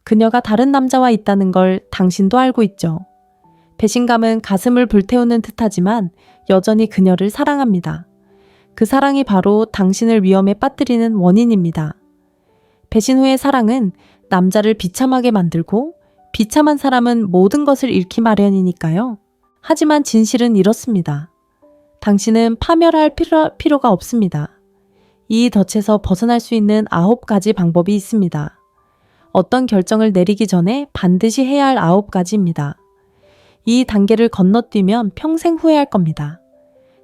그녀가 다른 남자와 있다는 걸 당신도 알고 있죠. 배신감은 가슴을 불태우는 듯하지만 여전히 그녀를 사랑합니다. 그 사랑이 바로 당신을 위험에 빠뜨리는 원인입니다. 배신 후의 사랑은 남자를 비참하게 만들고 비참한 사람은 모든 것을 잃기 마련이니까요. 하지만 진실은 이렇습니다. 당신은 파멸할 필요가 없습니다. 이 덫에서 벗어날 수 있는 9가지 방법이 있습니다. 어떤 결정을 내리기 전에 반드시 해야 할 9가지입니다. 이 단계를 건너뛰면 평생 후회할 겁니다.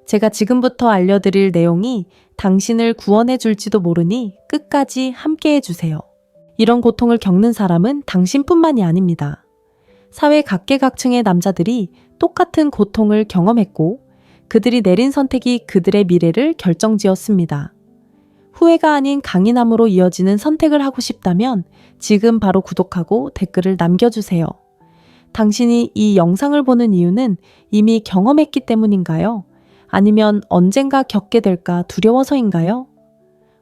제가 지금부터 알려드릴 내용이 당신을 구원해 줄지도 모르니 끝까지 함께 해주세요. 이런 고통을 겪는 사람은 당신뿐만이 아닙니다. 사회 각계각층의 남자들이 똑같은 고통을 경험했고 그들이 내린 선택이 그들의 미래를 결정지었습니다. 후회가 아닌 강인함으로 이어지는 선택을 하고 싶다면 지금 바로 구독하고 댓글을 남겨주세요. 당신이 이 영상을 보는 이유는 이미 경험했기 때문인가요? 아니면 언젠가 겪게 될까 두려워서인가요?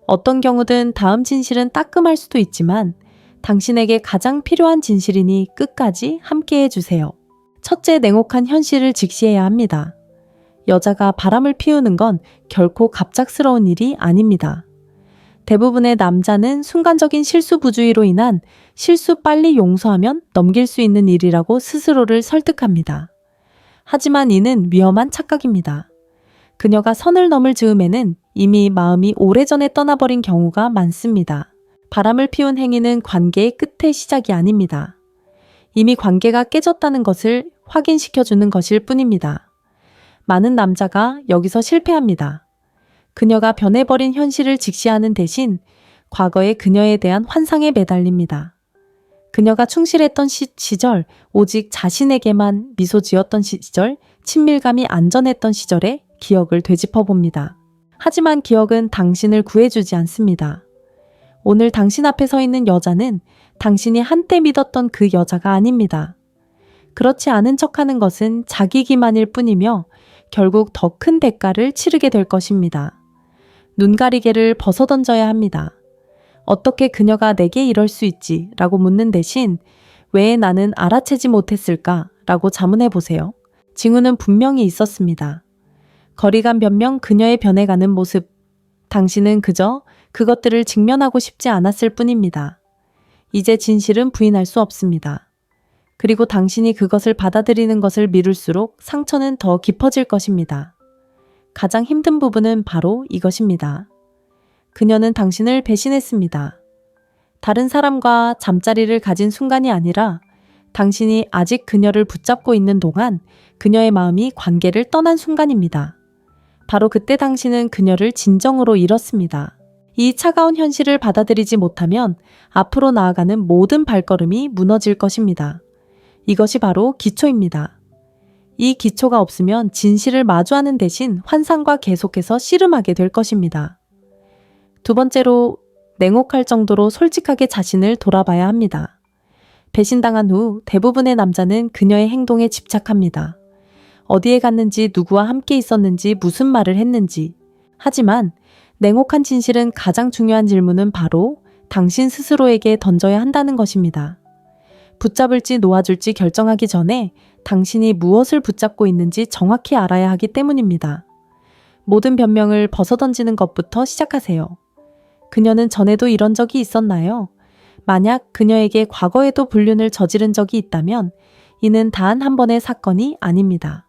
어떤 경우든 다음 진실은 따끔할 수도 있지만 당신에게 가장 필요한 진실이니 끝까지 함께 해주세요. 첫째, 냉혹한 현실을 직시해야 합니다. 여자가 바람을 피우는 건 결코 갑작스러운 일이 아닙니다. 대부분의 남자는 순간적인 실수부주의로 인한 실수 빨리 용서하면 넘길 수 있는 일이라고 스스로를 설득합니다. 하지만 이는 위험한 착각입니다. 그녀가 선을 넘을 즈음에는 이미 마음이 오래전에 떠나버린 경우가 많습니다. 바람을 피운 행위는 관계의 끝의 시작이 아닙니다. 이미 관계가 깨졌다는 것을 확인시켜주는 것일 뿐입니다. 많은 남자가 여기서 실패합니다. 그녀가 변해버린 현실을 직시하는 대신 과거의 그녀에 대한 환상에 매달립니다. 그녀가 충실했던 시절, 오직 자신에게만 미소 지었던 시절, 친밀감이 안전했던 시절의 기억을 되짚어 봅니다. 하지만 기억은 당신을 구해주지 않습니다. 오늘 당신 앞에 서 있는 여자는 당신이 한때 믿었던 그 여자가 아닙니다. 그렇지 않은 척하는 것은 자기 기만일 뿐이며 결국 더 큰 대가를 치르게 될 것입니다. 눈가리개를 벗어던져야 합니다. 어떻게 그녀가 내게 이럴 수 있지? 라고 묻는 대신 왜 나는 알아채지 못했을까? 라고 자문해 보세요. 징후는 분명히 있었습니다. 거리감 변명, 그녀의 변해가는 모습. 당신은 그저 그것들을 직면하고 싶지 않았을 뿐입니다. 이제 진실은 부인할 수 없습니다. 그리고 당신이 그것을 받아들이는 것을 미룰수록 상처는 더 깊어질 것입니다. 가장 힘든 부분은 바로 이것입니다. 그녀는 당신을 배신했습니다. 다른 사람과 잠자리를 가진 순간이 아니라 당신이 아직 그녀를 붙잡고 있는 동안 그녀의 마음이 관계를 떠난 순간입니다. 바로 그때 당신은 그녀를 진정으로 잃었습니다. 이 차가운 현실을 받아들이지 못하면 앞으로 나아가는 모든 발걸음이 무너질 것입니다. 이것이 바로 기초입니다. 이 기초가 없으면 진실을 마주하는 대신 환상과 계속해서 씨름하게 될 것입니다. 두 번째로, 냉혹할 정도로 솔직하게 자신을 돌아봐야 합니다. 배신당한 후 대부분의 남자는 그녀의 행동에 집착합니다. 어디에 갔는지, 누구와 함께 있었는지, 무슨 말을 했는지. 하지만 냉혹한 진실은 가장 중요한 질문은 바로 당신 스스로에게 던져야 한다는 것입니다. 붙잡을지 놓아줄지 결정하기 전에 당신이 무엇을 붙잡고 있는지 정확히 알아야 하기 때문입니다. 모든 변명을 벗어던지는 것부터 시작하세요. 그녀는 전에도 이런 적이 있었나요? 만약 그녀에게 과거에도 불륜을 저지른 적이 있다면 이는 단 한 번의 사건이 아닙니다.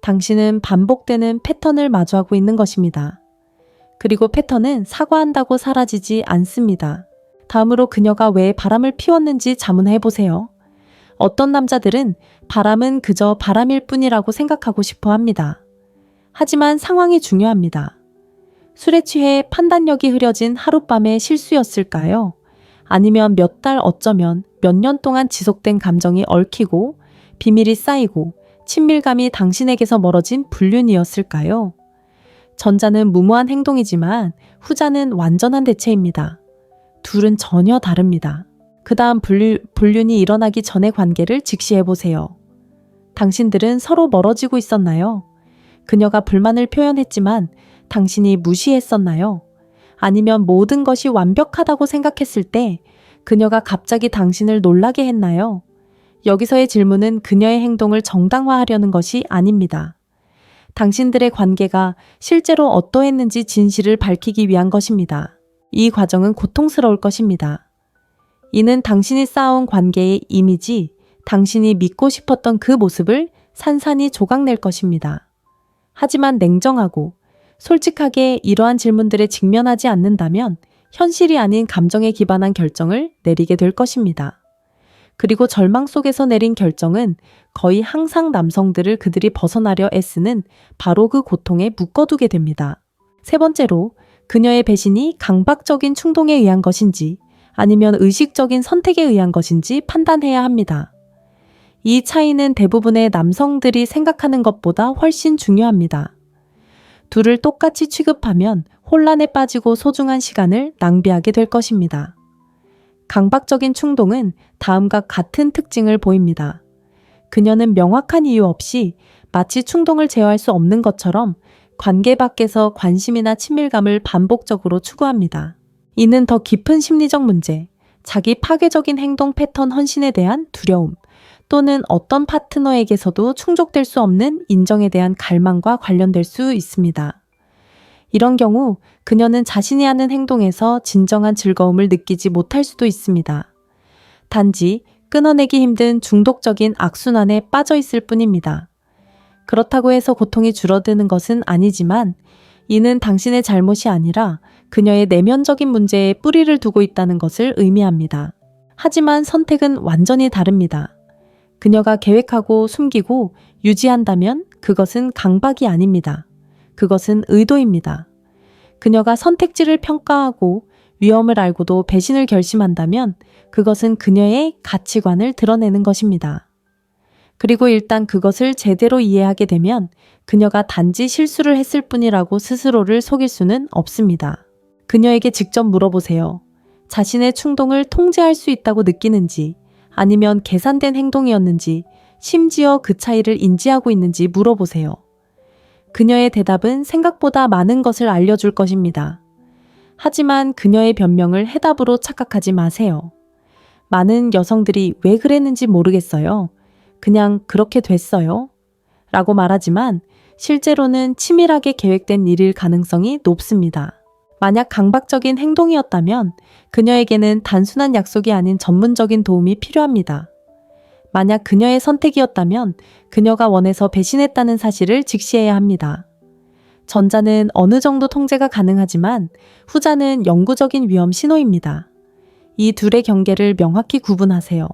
당신은 반복되는 패턴을 마주하고 있는 것입니다. 그리고 패턴은 사과한다고 사라지지 않습니다. 다음으로 그녀가 왜 바람을 피웠는지 자문해 보세요. 어떤 남자들은 바람은 그저 바람일 뿐이라고 생각하고 싶어 합니다. 하지만 상황이 중요합니다. 술에 취해 판단력이 흐려진 하룻밤의 실수였을까요? 아니면 몇 달, 어쩌면 몇 년 동안 지속된 감정이 얽히고 비밀이 쌓이고 친밀감이 당신에게서 멀어진 불륜이었을까요? 전자는 무모한 행동이지만 후자는 완전한 대체입니다. 둘은 전혀 다릅니다. 그 다음 불륜이 일어나기 전의 관계를 직시해보세요. 당신들은 서로 멀어지고 있었나요? 그녀가 불만을 표현했지만 당신이 무시했었나요? 아니면 모든 것이 완벽하다고 생각했을 때 그녀가 갑자기 당신을 놀라게 했나요? 여기서의 질문은 그녀의 행동을 정당화하려는 것이 아닙니다. 당신들의 관계가 실제로 어떠했는지 진실을 밝히기 위한 것입니다. 이 과정은 고통스러울 것입니다. 이는 당신이 쌓아온 관계의 이미지, 당신이 믿고 싶었던 그 모습을 산산이 조각낼 것입니다. 하지만 냉정하고 솔직하게 이러한 질문들에 직면하지 않는다면 현실이 아닌 감정에 기반한 결정을 내리게 될 것입니다. 그리고 절망 속에서 내린 결정은 거의 항상 남성들을 그들이 벗어나려 애쓰는 바로 그 고통에 묶어두게 됩니다. 세 번째로, 그녀의 배신이 강박적인 충동에 의한 것인지 아니면 의식적인 선택에 의한 것인지 판단해야 합니다. 이 차이는 대부분의 남성들이 생각하는 것보다 훨씬 중요합니다. 둘을 똑같이 취급하면 혼란에 빠지고 소중한 시간을 낭비하게 될 것입니다. 강박적인 충동은 다음과 같은 특징을 보입니다. 그녀는 명확한 이유 없이 마치 충동을 제어할 수 없는 것처럼 관계 밖에서 관심이나 친밀감을 반복적으로 추구합니다. 이는 더 깊은 심리적 문제, 자기 파괴적인 행동 패턴 헌신에 대한 두려움, 또는 어떤 파트너에게서도 충족될 수 없는 인정에 대한 갈망과 관련될 수 있습니다. 이런 경우 그녀는 자신이 하는 행동에서 진정한 즐거움을 느끼지 못할 수도 있습니다. 단지 끊어내기 힘든 중독적인 악순환에 빠져 있을 뿐입니다. 그렇다고 해서 고통이 줄어드는 것은 아니지만 이는 당신의 잘못이 아니라 그녀의 내면적인 문제에 뿌리를 두고 있다는 것을 의미합니다. 하지만 선택은 완전히 다릅니다. 그녀가 계획하고 숨기고 유지한다면 그것은 강박이 아닙니다. 그것은 의도입니다. 그녀가 선택지를 평가하고 위험을 알고도 배신을 결심한다면 그것은 그녀의 가치관을 드러내는 것입니다. 그리고 일단 그것을 제대로 이해하게 되면 그녀가 단지 실수를 했을 뿐이라고 스스로를 속일 수는 없습니다. 그녀에게 직접 물어보세요. 자신의 충동을 통제할 수 있다고 느끼는지, 아니면 계산된 행동이었는지, 심지어 그 차이를 인지하고 있는지 물어보세요. 그녀의 대답은 생각보다 많은 것을 알려줄 것입니다. 하지만 그녀의 변명을 해답으로 착각하지 마세요. 많은 여성들이 왜 그랬는지 모르겠어요. 그냥 그렇게 됐어요. 라고 말하지만 실제로는 치밀하게 계획된 일일 가능성이 높습니다. 만약 강박적인 행동이었다면 그녀에게는 단순한 약속이 아닌 전문적인 도움이 필요합니다. 만약 그녀의 선택이었다면 그녀가 원해서 배신했다는 사실을 직시해야 합니다. 전자는 어느 정도 통제가 가능하지만 후자는 영구적인 위험 신호입니다. 이 둘의 경계를 명확히 구분하세요.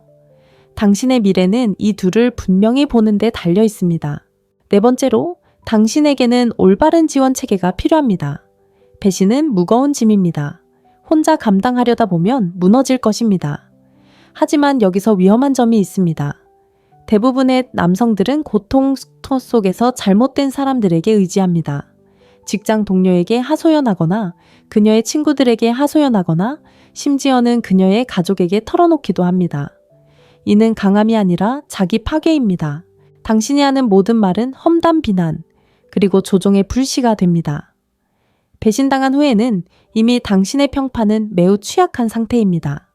당신의 미래는 이 둘을 분명히 보는 데 달려 있습니다. 네 번째로, 당신에게는 올바른 지원 체계가 필요합니다. 배신은 무거운 짐입니다. 혼자 감당하려다 보면 무너질 것입니다. 하지만 여기서 위험한 점이 있습니다. 대부분의 남성들은 고통 속에서 잘못된 사람들에게 의지합니다. 직장 동료에게 하소연하거나 그녀의 친구들에게 하소연하거나 심지어는 그녀의 가족에게 털어놓기도 합니다. 이는 강함이 아니라 자기 파괴입니다. 당신이 하는 모든 말은 험담 비난, 그리고 조종의 불씨가 됩니다. 배신당한 후에는 이미 당신의 평판은 매우 취약한 상태입니다.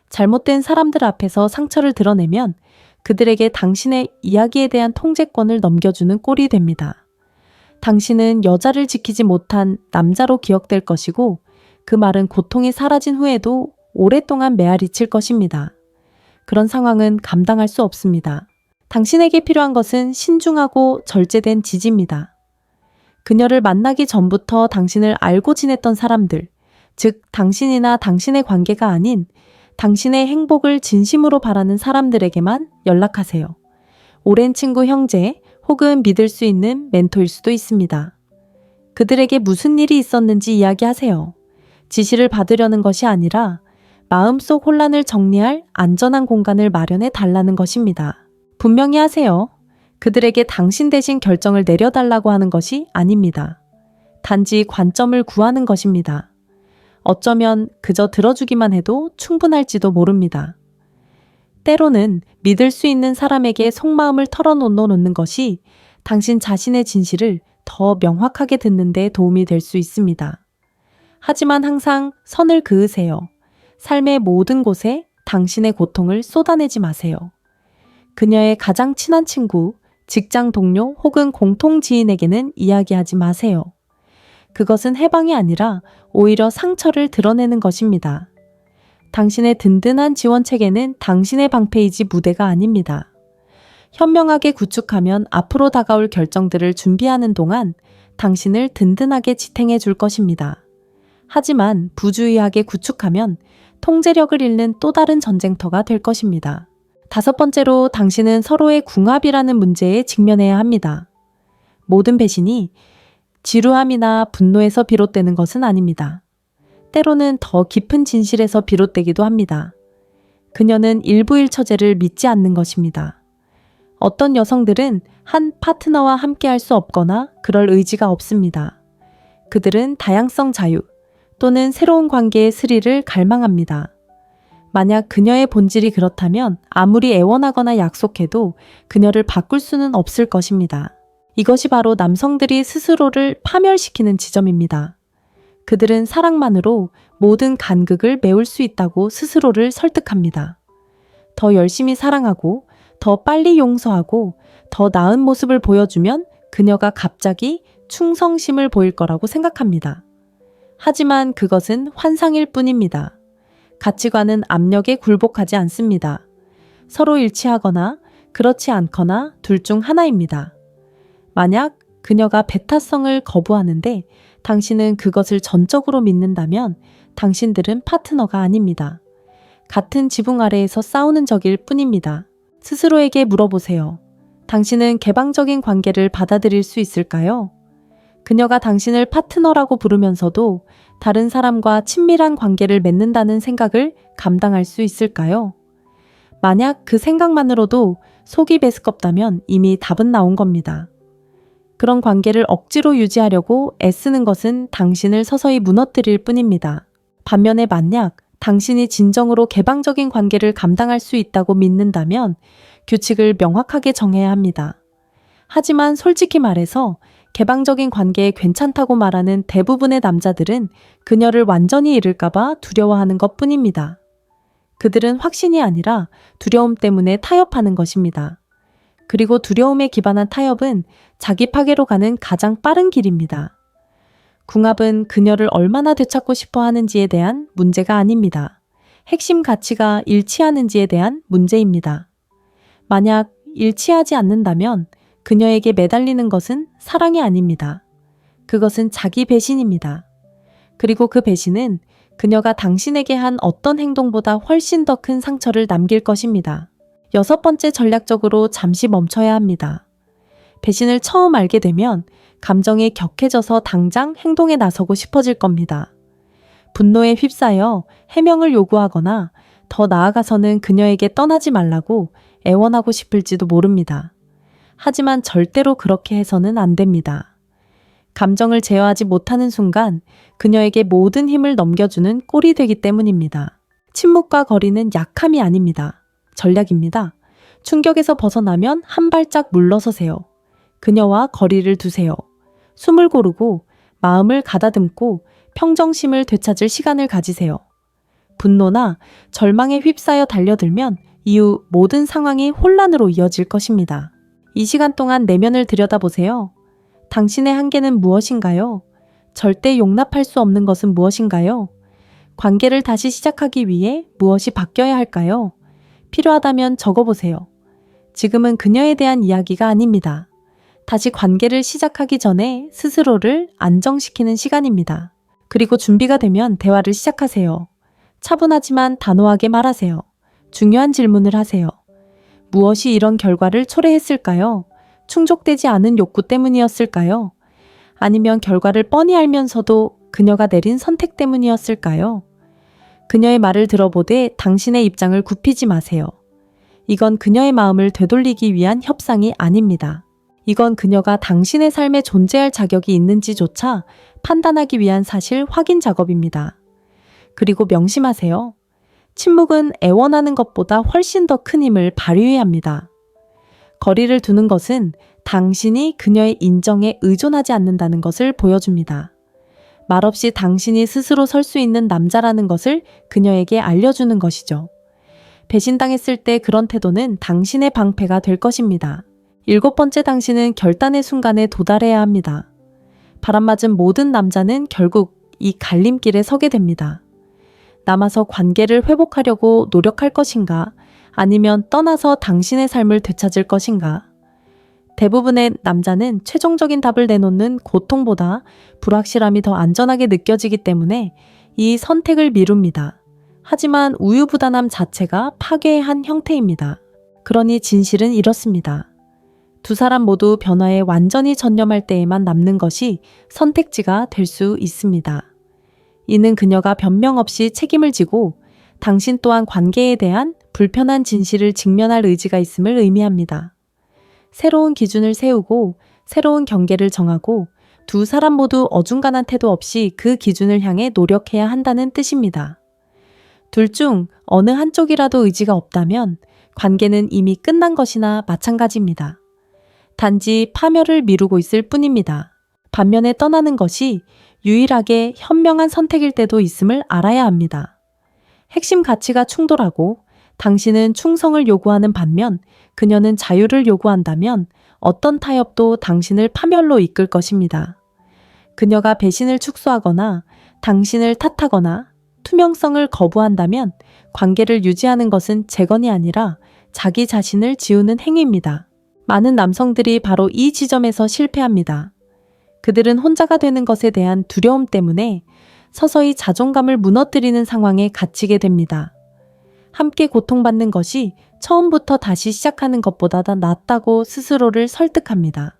잘못된 사람들 앞에서 상처를 드러내면 그들에게 당신의 이야기에 대한 통제권을 넘겨주는 꼴이 됩니다. 당신은 여자를 지키지 못한 남자로 기억될 것이고 그 말은 고통이 사라진 후에도 오랫동안 메아리칠 것입니다. 그런 상황은 감당할 수 없습니다. 당신에게 필요한 것은 신중하고 절제된 지지입니다. 그녀를 만나기 전부터 당신을 알고 지냈던 사람들, 즉 당신이나 당신의 관계가 아닌 당신의 행복을 진심으로 바라는 사람들에게만 연락하세요. 오랜 친구, 형제 혹은 믿을 수 있는 멘토일 수도 있습니다. 그들에게 무슨 일이 있었는지 이야기하세요. 지시를 받으려는 것이 아니라 마음속 혼란을 정리할 안전한 공간을 마련해 달라는 것입니다. 분명히 하세요. 그들에게 당신 대신 결정을 내려달라고 하는 것이 아닙니다. 단지 관점을 구하는 것입니다. 어쩌면 그저 들어주기만 해도 충분할지도 모릅니다. 때로는 믿을 수 있는 사람에게 속마음을 털어놓는 것이 당신 자신의 진실을 더 명확하게 듣는 데 도움이 될 수 있습니다. 하지만 항상 선을 그으세요. 삶의 모든 곳에 당신의 고통을 쏟아내지 마세요. 그녀의 가장 친한 친구, 직장 동료 혹은 공통 지인에게는 이야기하지 마세요. 그것은 해방이 아니라 오히려 상처를 드러내는 것입니다. 당신의 든든한 지원 체계는 당신의 방페이지 무대가 아닙니다. 현명하게 구축하면 앞으로 다가올 결정들을 준비하는 동안 당신을 든든하게 지탱해 줄 것입니다. 하지만 부주의하게 구축하면 통제력을 잃는 또 다른 전쟁터가 될 것입니다. 5번째로 당신은 서로의 궁합이라는 문제에 직면해야 합니다. 모든 배신이 지루함이나 분노에서 비롯되는 것은 아닙니다. 때로는 더 깊은 진실에서 비롯되기도 합니다. 그녀는 일부일처제를 믿지 않는 것입니다. 어떤 여성들은 한 파트너와 함께할 수 없거나 그럴 의지가 없습니다. 그들은 다양성 자유 또는 새로운 관계의 스릴을 갈망합니다. 만약 그녀의 본질이 그렇다면 아무리 애원하거나 약속해도 그녀를 바꿀 수는 없을 것입니다. 이것이 바로 남성들이 스스로를 파멸시키는 지점입니다. 그들은 사랑만으로 모든 간극을 메울 수 있다고 스스로를 설득합니다. 더 열심히 사랑하고 더 빨리 용서하고 더 나은 모습을 보여주면 그녀가 갑자기 충성심을 보일 거라고 생각합니다. 하지만 그것은 환상일 뿐입니다. 가치관은 압력에 굴복하지 않습니다. 서로 일치하거나 그렇지 않거나 둘 중 하나입니다. 만약 그녀가 배타성을 거부하는데 당신은 그것을 전적으로 믿는다면 당신들은 파트너가 아닙니다. 같은 지붕 아래에서 싸우는 적일 뿐입니다. 스스로에게 물어보세요. 당신은 개방적인 관계를 받아들일 수 있을까요? 그녀가 당신을 파트너라고 부르면서도 다른 사람과 친밀한 관계를 맺는다는 생각을 감당할 수 있을까요? 만약 그 생각만으로도 속이 메스껍다면 이미 답은 나온 겁니다. 그런 관계를 억지로 유지하려고 애쓰는 것은 당신을 서서히 무너뜨릴 뿐입니다. 반면에 만약 당신이 진정으로 개방적인 관계를 감당할 수 있다고 믿는다면 규칙을 명확하게 정해야 합니다. 하지만 솔직히 말해서 개방적인 관계에 괜찮다고 말하는 대부분의 남자들은 그녀를 완전히 잃을까봐 두려워하는 것 뿐입니다. 그들은 확신이 아니라 두려움 때문에 타협하는 것입니다. 그리고 두려움에 기반한 타협은 자기 파괴로 가는 가장 빠른 길입니다. 궁합은 그녀를 얼마나 되찾고 싶어 하는지에 대한 문제가 아닙니다. 핵심 가치가 일치하는지에 대한 문제입니다. 만약 일치하지 않는다면 그녀에게 매달리는 것은 사랑이 아닙니다. 그것은 자기 배신입니다. 그리고 그 배신은 그녀가 당신에게 한 어떤 행동보다 훨씬 더 큰 상처를 남길 것입니다. 6번째, 전략적으로 잠시 멈춰야 합니다. 배신을 처음 알게 되면 감정이 격해져서 당장 행동에 나서고 싶어질 겁니다. 분노에 휩싸여 해명을 요구하거나 더 나아가서는 그녀에게 떠나지 말라고 애원하고 싶을지도 모릅니다. 하지만 절대로 그렇게 해서는 안 됩니다. 감정을 제어하지 못하는 순간 그녀에게 모든 힘을 넘겨주는 꼴이 되기 때문입니다. 침묵과 거리는 약함이 아닙니다. 전략입니다. 충격에서 벗어나면 한 발짝 물러서세요. 그녀와 거리를 두세요. 숨을 고르고 마음을 가다듬고 평정심을 되찾을 시간을 가지세요. 분노나 절망에 휩싸여 달려들면 이후 모든 상황이 혼란으로 이어질 것입니다. 이 시간 동안 내면을 들여다보세요. 당신의 한계는 무엇인가요? 절대 용납할 수 없는 것은 무엇인가요? 관계를 다시 시작하기 위해 무엇이 바뀌어야 할까요? 필요하다면 적어보세요. 지금은 그녀에 대한 이야기가 아닙니다. 다시 관계를 시작하기 전에 스스로를 안정시키는 시간입니다. 그리고 준비가 되면 대화를 시작하세요. 차분하지만 단호하게 말하세요. 중요한 질문을 하세요. 무엇이 이런 결과를 초래했을까요? 충족되지 않은 욕구 때문이었을까요? 아니면 결과를 뻔히 알면서도 그녀가 내린 선택 때문이었을까요? 그녀의 말을 들어보되 당신의 입장을 굽히지 마세요. 이건 그녀의 마음을 되돌리기 위한 협상이 아닙니다. 이건 그녀가 당신의 삶에 존재할 자격이 있는지조차 판단하기 위한 사실 확인 작업입니다. 그리고 명심하세요. 침묵은 애원하는 것보다 훨씬 더 큰 힘을 발휘해야 합니다. 거리를 두는 것은 당신이 그녀의 인정에 의존하지 않는다는 것을 보여줍니다. 말없이 당신이 스스로 설 수 있는 남자라는 것을 그녀에게 알려주는 것이죠. 배신당했을 때 그런 태도는 당신의 방패가 될 것입니다. 7번째, 당신은 결단의 순간에 도달해야 합니다. 바람맞은 모든 남자는 결국 이 갈림길에 서게 됩니다. 남아서 관계를 회복하려고 노력할 것인가? 아니면 떠나서 당신의 삶을 되찾을 것인가? 대부분의 남자는 최종적인 답을 내놓는 고통보다 불확실함이 더 안전하게 느껴지기 때문에 이 선택을 미룹니다. 하지만 우유부단함 자체가 파괴의 한 형태입니다. 그러니 진실은 이렇습니다. 두 사람 모두 변화에 완전히 전념할 때에만 남는 것이 선택지가 될 수 있습니다. 이는 그녀가 변명 없이 책임을 지고 당신 또한 관계에 대한 불편한 진실을 직면할 의지가 있음을 의미합니다. 새로운 기준을 세우고 새로운 경계를 정하고 두 사람 모두 어중간한 태도 없이 그 기준을 향해 노력해야 한다는 뜻입니다. 둘 중 어느 한쪽이라도 의지가 없다면 관계는 이미 끝난 것이나 마찬가지입니다. 단지 파멸을 미루고 있을 뿐입니다. 반면에 떠나는 것이 유일하게 현명한 선택일 때도 있음을 알아야 합니다. 핵심 가치가 충돌하고 당신은 충성을 요구하는 반면 그녀는 자유를 요구한다면 어떤 타협도 당신을 파멸로 이끌 것입니다. 그녀가 배신을 축소하거나 당신을 탓하거나 투명성을 거부한다면 관계를 유지하는 것은 재건이 아니라 자기 자신을 지우는 행위입니다. 많은 남성들이 바로 이 지점에서 실패합니다. 그들은 혼자가 되는 것에 대한 두려움 때문에 서서히 자존감을 무너뜨리는 상황에 갇히게 됩니다. 함께 고통받는 것이 처음부터 다시 시작하는 것보다 더 낫다고 스스로를 설득합니다.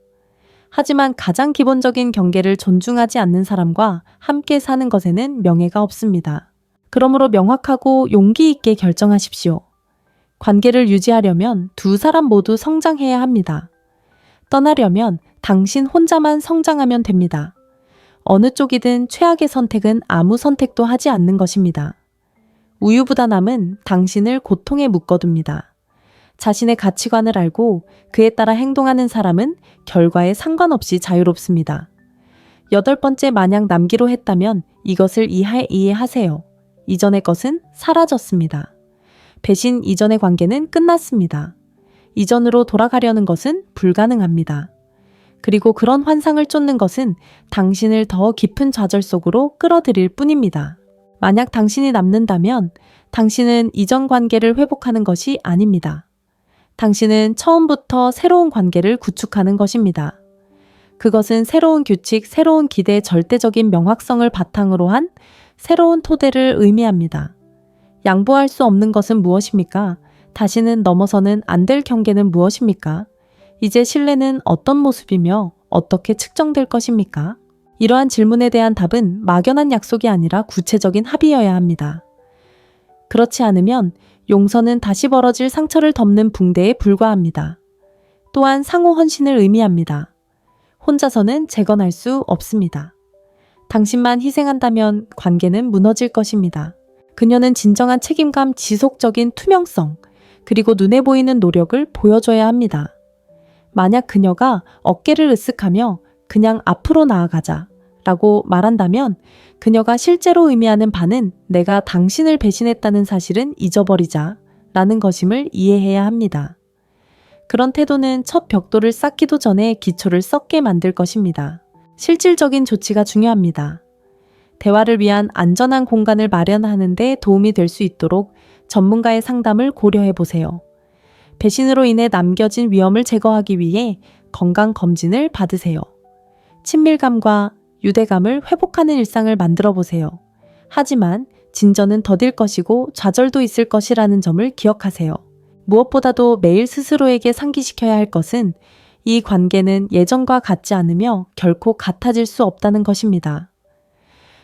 하지만 가장 기본적인 경계를 존중하지 않는 사람과 함께 사는 것에는 명예가 없습니다. 그러므로 명확하고 용기 있게 결정하십시오. 관계를 유지하려면 두 사람 모두 성장해야 합니다. 떠나려면 당신 혼자만 성장하면 됩니다. 어느 쪽이든 최악의 선택은 아무 선택도 하지 않는 것입니다. 우유부단함은 당신을 고통에 묶어둡니다. 자신의 가치관을 알고 그에 따라 행동하는 사람은 결과에 상관없이 자유롭습니다. 8번째, 만약 남기로 했다면 이것을 이해하세요. 이전의 것은 사라졌습니다. 배신 이전의 관계는 끝났습니다. 이전으로 돌아가려는 것은 불가능합니다. 그리고 그런 환상을 쫓는 것은 당신을 더 깊은 좌절 속으로 끌어들일 뿐입니다. 만약 당신이 남는다면 당신은 이전 관계를 회복하는 것이 아닙니다. 당신은 처음부터 새로운 관계를 구축하는 것입니다. 그것은 새로운 규칙, 새로운 기대의 절대적인 명확성을 바탕으로 한 새로운 토대를 의미합니다. 양보할 수 없는 것은 무엇입니까? 다시는 넘어서는 안 될 경계는 무엇입니까? 이제 신뢰는 어떤 모습이며 어떻게 측정될 것입니까? 이러한 질문에 대한 답은 막연한 약속이 아니라 구체적인 합의여야 합니다. 그렇지 않으면 용서는 다시 벌어질 상처를 덮는 붕대에 불과합니다. 또한 상호 헌신을 의미합니다. 혼자서는 재건할 수 없습니다. 당신만 희생한다면 관계는 무너질 것입니다. 그녀는 진정한 책임감, 지속적인 투명성, 그리고 눈에 보이는 노력을 보여줘야 합니다. 만약 그녀가 어깨를 으쓱하며 그냥 앞으로 나아가자 라고 말한다면 그녀가 실제로 의미하는 바는 내가 당신을 배신했다는 사실은 잊어버리자 라는 것임을 이해해야 합니다. 그런 태도는 첫 벽돌을 쌓기도 전에 기초를 썩게 만들 것입니다. 실질적인 조치가 중요합니다. 대화를 위한 안전한 공간을 마련하는 데 도움이 될 수 있도록 전문가의 상담을 고려해 보세요. 배신으로 인해 남겨진 위험을 제거하기 위해 건강검진을 받으세요. 친밀감과 유대감을 회복하는 일상을 만들어 보세요. 하지만 진전은 더딜 것이고 좌절도 있을 것이라는 점을 기억하세요. 무엇보다도 매일 스스로에게 상기시켜야 할 것은 이 관계는 예전과 같지 않으며 결코 같아질 수 없다는 것입니다.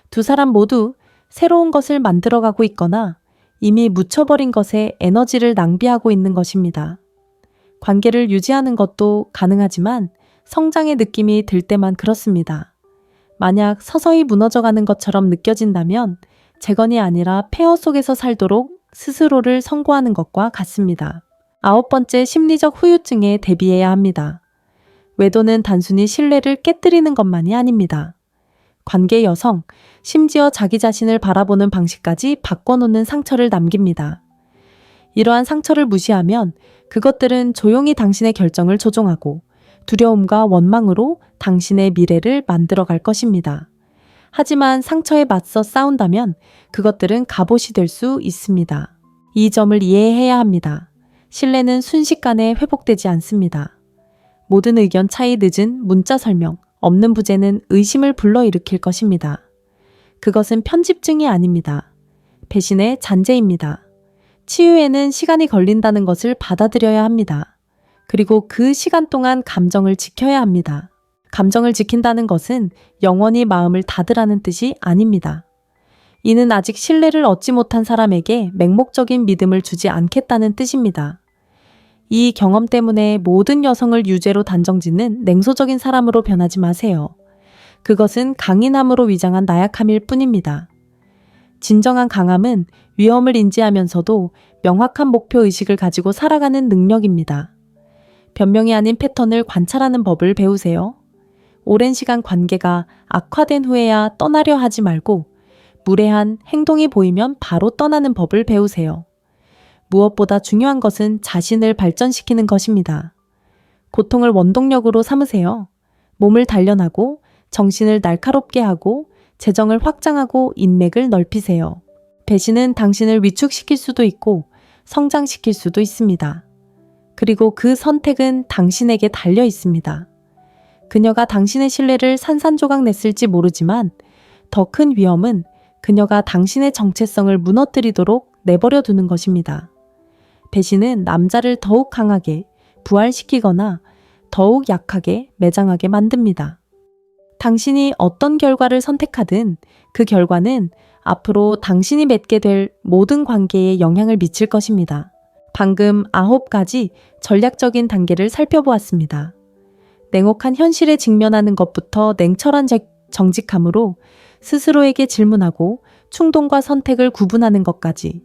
두 사람 모두 새로운 것을 만들어가고 있거나 이미 묻혀버린 것에 에너지를 낭비하고 있는 것입니다. 관계를 유지하는 것도 가능하지만 성장의 느낌이 들 때만 그렇습니다. 만약 서서히 무너져가는 것처럼 느껴진다면 재건이 아니라 폐허 속에서 살도록 스스로를 선고하는 것과 같습니다. 9번째, 심리적 후유증에 대비해야 합니다. 외도는 단순히 신뢰를 깨뜨리는 것만이 아닙니다. 관계 여성, 심지어 자기 자신을 바라보는 방식까지 바꿔놓는 상처를 남깁니다. 이러한 상처를 무시하면 그것들은 조용히 당신의 결정을 조종하고 두려움과 원망으로 당신의 미래를 만들어갈 것입니다. 하지만 상처에 맞서 싸운다면 그것들은 갑옷이 될 수 있습니다. 이 점을 이해해야 합니다. 신뢰는 순식간에 회복되지 않습니다. 모든 의견 차이 늦은 문자 설명, 없는 부재는 의심을 불러일으킬 것입니다. 그것은 편집증이 아닙니다. 배신의 잔재입니다. 치유에는 시간이 걸린다는 것을 받아들여야 합니다. 그리고 그 시간 동안 감정을 지켜야 합니다. 감정을 지킨다는 것은 영원히 마음을 닫으라는 뜻이 아닙니다. 이는 아직 신뢰를 얻지 못한 사람에게 맹목적인 믿음을 주지 않겠다는 뜻입니다. 이 경험 때문에 모든 여성을 유죄로 단정짓는 냉소적인 사람으로 변하지 마세요. 그것은 강인함으로 위장한 나약함일 뿐입니다. 진정한 강함은 위험을 인지하면서도 명확한 목표 의식을 가지고 살아가는 능력입니다. 변명이 아닌 패턴을 관찰하는 법을 배우세요. 오랜 시간 관계가 악화된 후에야 떠나려 하지 말고 무례한 행동이 보이면 바로 떠나는 법을 배우세요. 무엇보다 중요한 것은 자신을 발전시키는 것입니다. 고통을 원동력으로 삼으세요. 몸을 단련하고 정신을 날카롭게 하고 재정을 확장하고 인맥을 넓히세요. 배신은 당신을 위축시킬 수도 있고 성장시킬 수도 있습니다. 그리고 그 선택은 당신에게 달려 있습니다. 그녀가 당신의 신뢰를 산산조각 냈을지 모르지만 더 큰 위험은 그녀가 당신의 정체성을 무너뜨리도록 내버려 두는 것입니다. 배신은 남자를 더욱 강하게 부활시키거나 더욱 약하게 매장하게 만듭니다. 당신이 어떤 결과를 선택하든 그 결과는 앞으로 당신이 맺게 될 모든 관계에 영향을 미칠 것입니다. 방금 9가지 전략적인 단계를 살펴보았습니다. 냉혹한 현실에 직면하는 것부터 냉철한 정직함으로 스스로에게 질문하고 충동과 선택을 구분하는 것까지,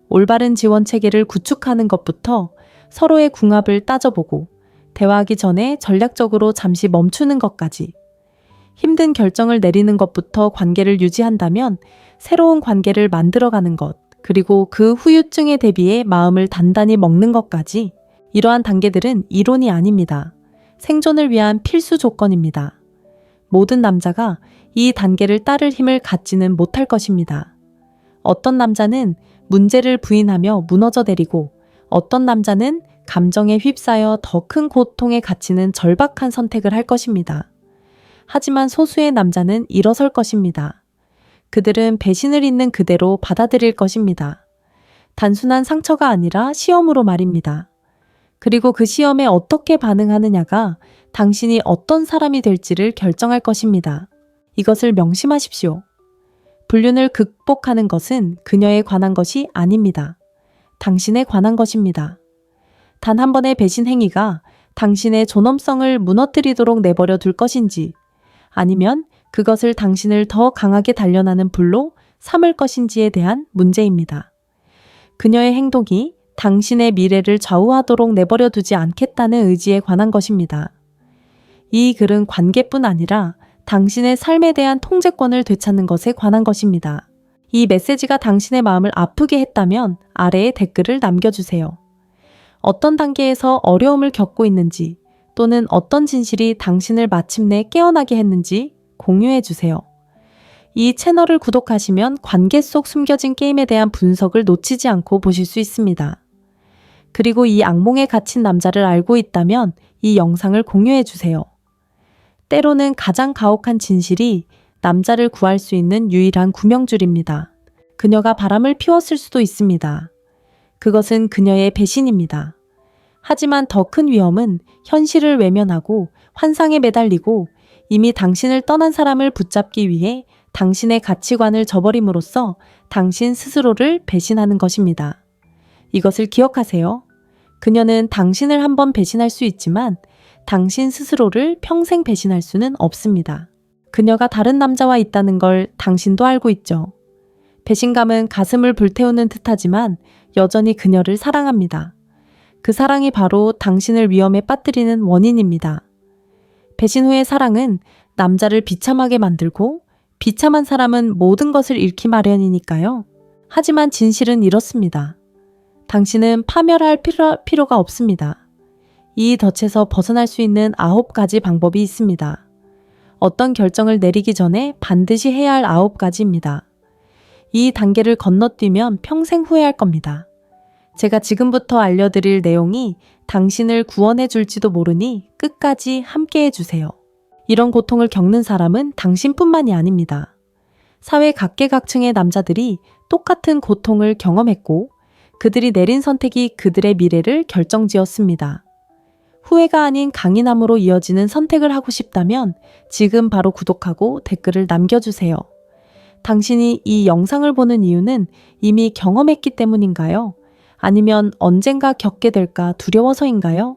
올바른 지원 체계를 구축하는 것부터 서로의 궁합을 따져보고 대화하기 전에 전략적으로 잠시 멈추는 것까지, 힘든 결정을 내리는 것부터 관계를 유지한다면 새로운 관계를 만들어가는 것, 그리고 그 후유증에 대비해 마음을 단단히 먹는 것까지, 이러한 단계들은 이론이 아닙니다. 생존을 위한 필수 조건입니다. 모든 남자가 이 단계를 따를 힘을 갖지는 못할 것입니다. 어떤 남자는 문제를 부인하며 무너져 내리고 어떤 남자는 감정에 휩싸여 더 큰 고통에 갇히는 절박한 선택을 할 것입니다. 하지만 소수의 남자는 일어설 것입니다. 그들은 배신을 있는 그대로 받아들일 것입니다. 단순한 상처가 아니라 시험으로 말입니다. 그리고 그 시험에 어떻게 반응하느냐가 당신이 어떤 사람이 될지를 결정할 것입니다. 이것을 명심하십시오. 불륜을 극복하는 것은 그녀에 관한 것이 아닙니다. 당신에 관한 것입니다. 단 한 번의 배신 행위가 당신의 존엄성을 무너뜨리도록 내버려 둘 것인지, 아니면 그것을 당신을 더 강하게 단련하는 불로 삼을 것인지에 대한 문제입니다. 그녀의 행동이 당신의 미래를 좌우하도록 내버려 두지 않겠다는 의지에 관한 것입니다. 이 글은 관계뿐 아니라 당신의 삶에 대한 통제권을 되찾는 것에 관한 것입니다. 이 메시지가 당신의 마음을 아프게 했다면 아래에 댓글을 남겨주세요. 어떤 단계에서 어려움을 겪고 있는지, 또는 어떤 진실이 당신을 마침내 깨어나게 했는지 공유해주세요. 이 채널을 구독하시면 관계 속 숨겨진 게임에 대한 분석을 놓치지 않고 보실 수 있습니다. 그리고 이 악몽에 갇힌 남자를 알고 있다면 이 영상을 공유해주세요. 때로는 가장 가혹한 진실이 남자를 구할 수 있는 유일한 구명줄입니다. 그녀가 바람을 피웠을 수도 있습니다. 그것은 그녀의 배신입니다. 하지만 더 큰 위험은 현실을 외면하고 환상에 매달리고 이미 당신을 떠난 사람을 붙잡기 위해 당신의 가치관을 저버림으로써 당신 스스로를 배신하는 것입니다. 이것을 기억하세요. 그녀는 당신을 한번 배신할 수 있지만 당신 스스로를 평생 배신할 수는 없습니다. 그녀가 다른 남자와 있다는 걸 당신도 알고 있죠. 배신감은 가슴을 불태우는 듯하지만 여전히 그녀를 사랑합니다. 그 사랑이 바로 당신을 위험에 빠뜨리는 원인입니다. 배신 후의 사랑은 남자를 비참하게 만들고 비참한 사람은 모든 것을 잃기 마련이니까요. 하지만 진실은 이렇습니다. 당신은 파멸할 필요가 없습니다. 이 덫에서 벗어날 수 있는 9가지 방법이 있습니다. 어떤 결정을 내리기 전에 반드시 해야 할 9가지입니다. 이 단계를 건너뛰면 평생 후회할 겁니다. 제가 지금부터 알려드릴 내용이 당신을 구원해 줄지도 모르니 끝까지 함께 해주세요. 이런 고통을 겪는 사람은 당신뿐만이 아닙니다. 사회 각계각층의 남자들이 똑같은 고통을 경험했고 그들이 내린 선택이 그들의 미래를 결정지었습니다. 후회가 아닌 강인함으로 이어지는 선택을 하고 싶다면 지금 바로 구독하고 댓글을 남겨주세요. 당신이 이 영상을 보는 이유는 이미 경험했기 때문인가요? 아니면 언젠가 겪게 될까 두려워서인가요?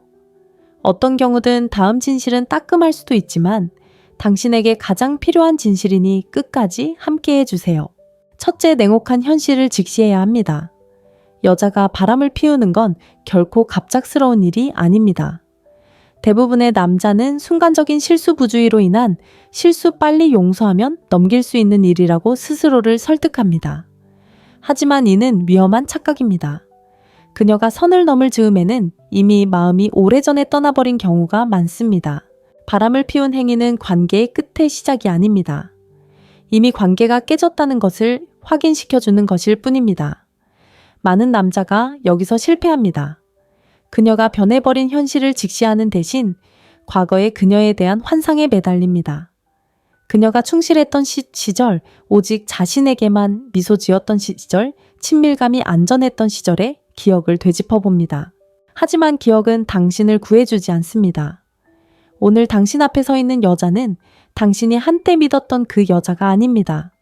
어떤 경우든 다음 진실은 따끔할 수도 있지만 당신에게 가장 필요한 진실이니 끝까지 함께 해주세요. 첫째, 냉혹한 현실을 직시해야 합니다. 여자가 바람을 피우는 건 결코 갑작스러운 일이 아닙니다. 대부분의 남자는 순간적인 실수부주의로 인한 실수 빨리 용서하면 넘길 수 있는 일이라고 스스로를 설득합니다. 하지만 이는 위험한 착각입니다. 그녀가 선을 넘을 즈음에는 이미 마음이 오래전에 떠나버린 경우가 많습니다. 바람을 피운 행위는 관계의 끝의 시작이 아닙니다. 이미 관계가 깨졌다는 것을 확인시켜주는 것일 뿐입니다. 많은 남자가 여기서 실패합니다. 그녀가 변해버린 현실을 직시하는 대신 과거의 그녀에 대한 환상에 매달립니다. 그녀가 충실했던 시절, 오직 자신에게만 미소 지었던 시절, 친밀감이 안전했던 시절의 기억을 되짚어 봅니다. 하지만 기억은 당신을 구해주지 않습니다. 오늘 당신 앞에 서 있는 여자는 당신이 한때 믿었던 그 여자가 아닙니다.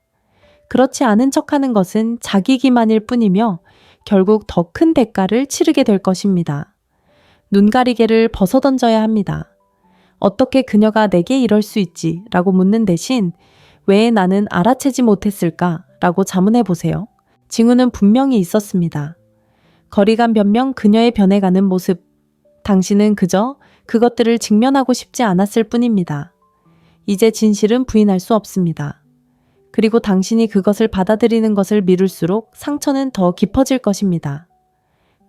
그렇지 않은 척하는 것은 자기 기만일 뿐이며 결국 더 큰 대가를 치르게 될 것입니다. 눈가리개를 벗어던져야 합니다. 어떻게 그녀가 내게 이럴 수 있지? 라고 묻는 대신 왜 나는 알아채지 못했을까? 라고 자문해 보세요. 징후는 분명히 있었습니다. 거리감 변명, 그녀의 변해가는 모습. 당신은 그저 그것들을 직면하고 싶지 않았을 뿐입니다. 이제 진실은 부인할 수 없습니다. 그리고 당신이 그것을 받아들이는 것을 미룰수록 상처는 더 깊어질 것입니다.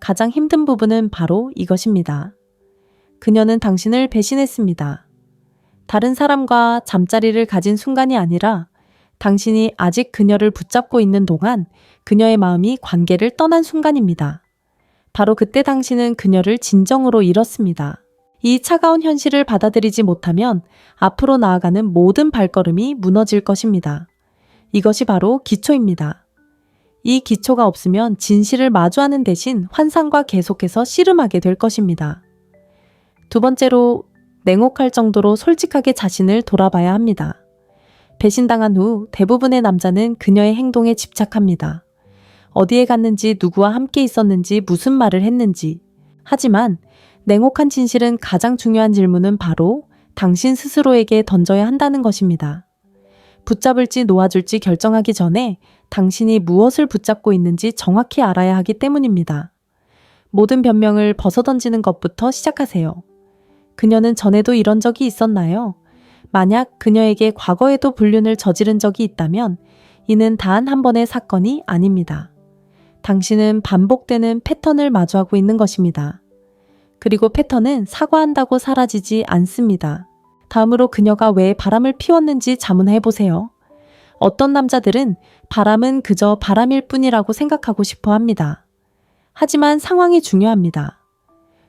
가장 힘든 부분은 바로 이것입니다. 그녀는 당신을 배신했습니다. 다른 사람과 잠자리를 가진 순간이 아니라 당신이 아직 그녀를 붙잡고 있는 동안 그녀의 마음이 관계를 떠난 순간입니다. 바로 그때 당신은 그녀를 진정으로 잃었습니다. 이 차가운 현실을 받아들이지 못하면 앞으로 나아가는 모든 발걸음이 무너질 것입니다. 이것이 바로 기초입니다. 이 기초가 없으면 진실을 마주하는 대신 환상과 계속해서 씨름하게 될 것입니다. 두 번째로, 냉혹할 정도로 솔직하게 자신을 돌아봐야 합니다. 배신당한 후 대부분의 남자는 그녀의 행동에 집착합니다. 어디에 갔는지, 누구와 함께 있었는지, 무슨 말을 했는지. 하지만 냉혹한 진실은 가장 중요한 질문은 바로 당신 스스로에게 던져야 한다는 것입니다. 붙잡을지 놓아줄지 결정하기 전에 당신이 무엇을 붙잡고 있는지 정확히 알아야 하기 때문입니다. 모든 변명을 벗어던지는 것부터 시작하세요. 그녀는 전에도 이런 적이 있었나요? 만약 그녀에게 과거에도 불륜을 저지른 적이 있다면 이는 단 한 번의 사건이 아닙니다. 당신은 반복되는 패턴을 마주하고 있는 것입니다. 그리고 패턴은 사과한다고 사라지지 않습니다. 다음으로 그녀가 왜 바람을 피웠는지 자문해 보세요. 어떤 남자들은 바람은 그저 바람일 뿐이라고 생각하고 싶어 합니다. 하지만 상황이 중요합니다.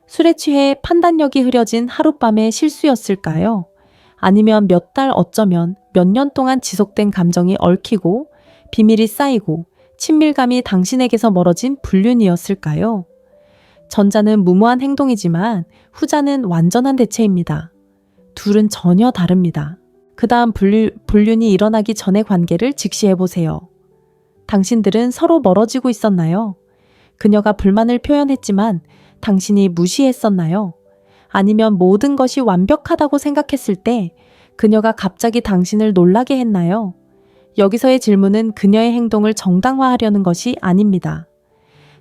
술에 취해 판단력이 흐려진 하룻밤의 실수였을까요? 아니면 몇 달, 어쩌면 몇 년 동안 지속된 감정이 얽히고 비밀이 쌓이고 친밀감이 당신에게서 멀어진 불륜이었을까요? 전자는 무모한 행동이지만 후자는 완전한 대체입니다. 둘은 전혀 다릅니다. 그 다음 불륜이 일어나기 전의 관계를 직시해보세요. 당신들은 서로 멀어지고 있었나요? 그녀가 불만을 표현했지만 당신이 무시했었나요? 아니면 모든 것이 완벽하다고 생각했을 때 그녀가 갑자기 당신을 놀라게 했나요? 여기서의 질문은 그녀의 행동을 정당화하려는 것이 아닙니다.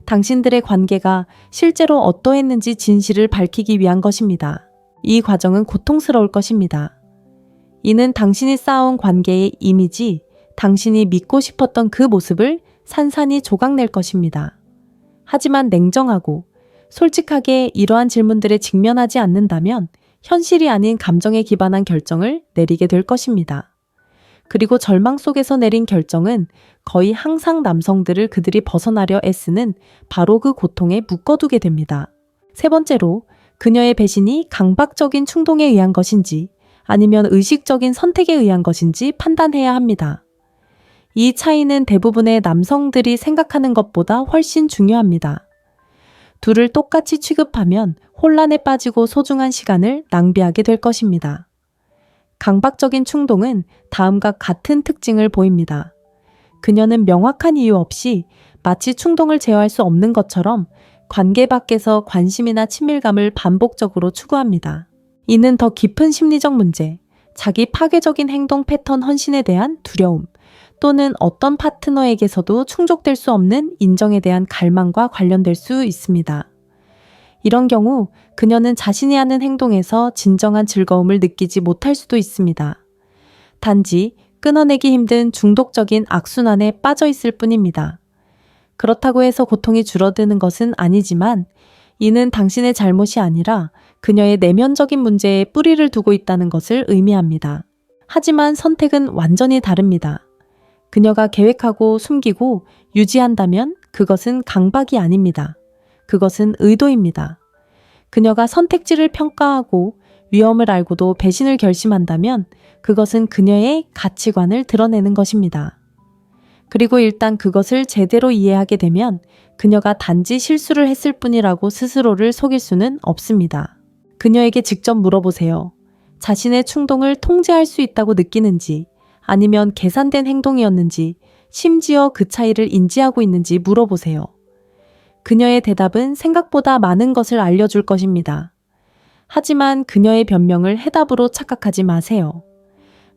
당신들의 관계가 실제로 어떠했는지 진실을 밝히기 위한 것입니다. 이 과정은 고통스러울 것입니다. 이는 당신이 쌓아온 관계의 이미지, 당신이 믿고 싶었던 그 모습을 산산이 조각낼 것입니다. 하지만 냉정하고 솔직하게 이러한 질문들에 직면하지 않는다면 현실이 아닌 감정에 기반한 결정을 내리게 될 것입니다. 그리고 절망 속에서 내린 결정은 거의 항상 남성들을 그들이 벗어나려 애쓰는 바로 그 고통에 묶어두게 됩니다. 세 번째로, 그녀의 배신이 강박적인 충동에 의한 것인지 아니면 의식적인 선택에 의한 것인지 판단해야 합니다. 이 차이는 대부분의 남성들이 생각하는 것보다 훨씬 중요합니다. 둘을 똑같이 취급하면 혼란에 빠지고 소중한 시간을 낭비하게 될 것입니다. 강박적인 충동은 다음과 같은 특징을 보입니다. 그녀는 명확한 이유 없이 마치 충동을 제어할 수 없는 것처럼 관계 밖에서 관심이나 친밀감을 반복적으로 추구합니다. 이는 더 깊은 심리적 문제, 자기 파괴적인 행동 패턴 헌신에 대한 두려움, 또는 어떤 파트너에게서도 충족될 수 없는 인정에 대한 갈망과 관련될 수 있습니다. 이런 경우 그녀는 자신이 하는 행동에서 진정한 즐거움을 느끼지 못할 수도 있습니다. 단지 끊어내기 힘든 중독적인 악순환에 빠져 있을 뿐입니다. 그렇다고 해서 고통이 줄어드는 것은 아니지만 이는 당신의 잘못이 아니라 그녀의 내면적인 문제에 뿌리를 두고 있다는 것을 의미합니다. 하지만 선택은 완전히 다릅니다. 그녀가 계획하고 숨기고 유지한다면 그것은 강박이 아닙니다. 그것은 의도입니다. 그녀가 선택지를 평가하고 위험을 알고도 배신을 결심한다면 그것은 그녀의 가치관을 드러내는 것입니다. 그리고 일단 그것을 제대로 이해하게 되면 그녀가 단지 실수를 했을 뿐이라고 스스로를 속일 수는 없습니다. 그녀에게 직접 물어보세요. 자신의 충동을 통제할 수 있다고 느끼는지, 아니면 계산된 행동이었는지, 심지어 그 차이를 인지하고 있는지 물어보세요. 그녀의 대답은 생각보다 많은 것을 알려줄 것입니다. 하지만 그녀의 변명을 해답으로 착각하지 마세요.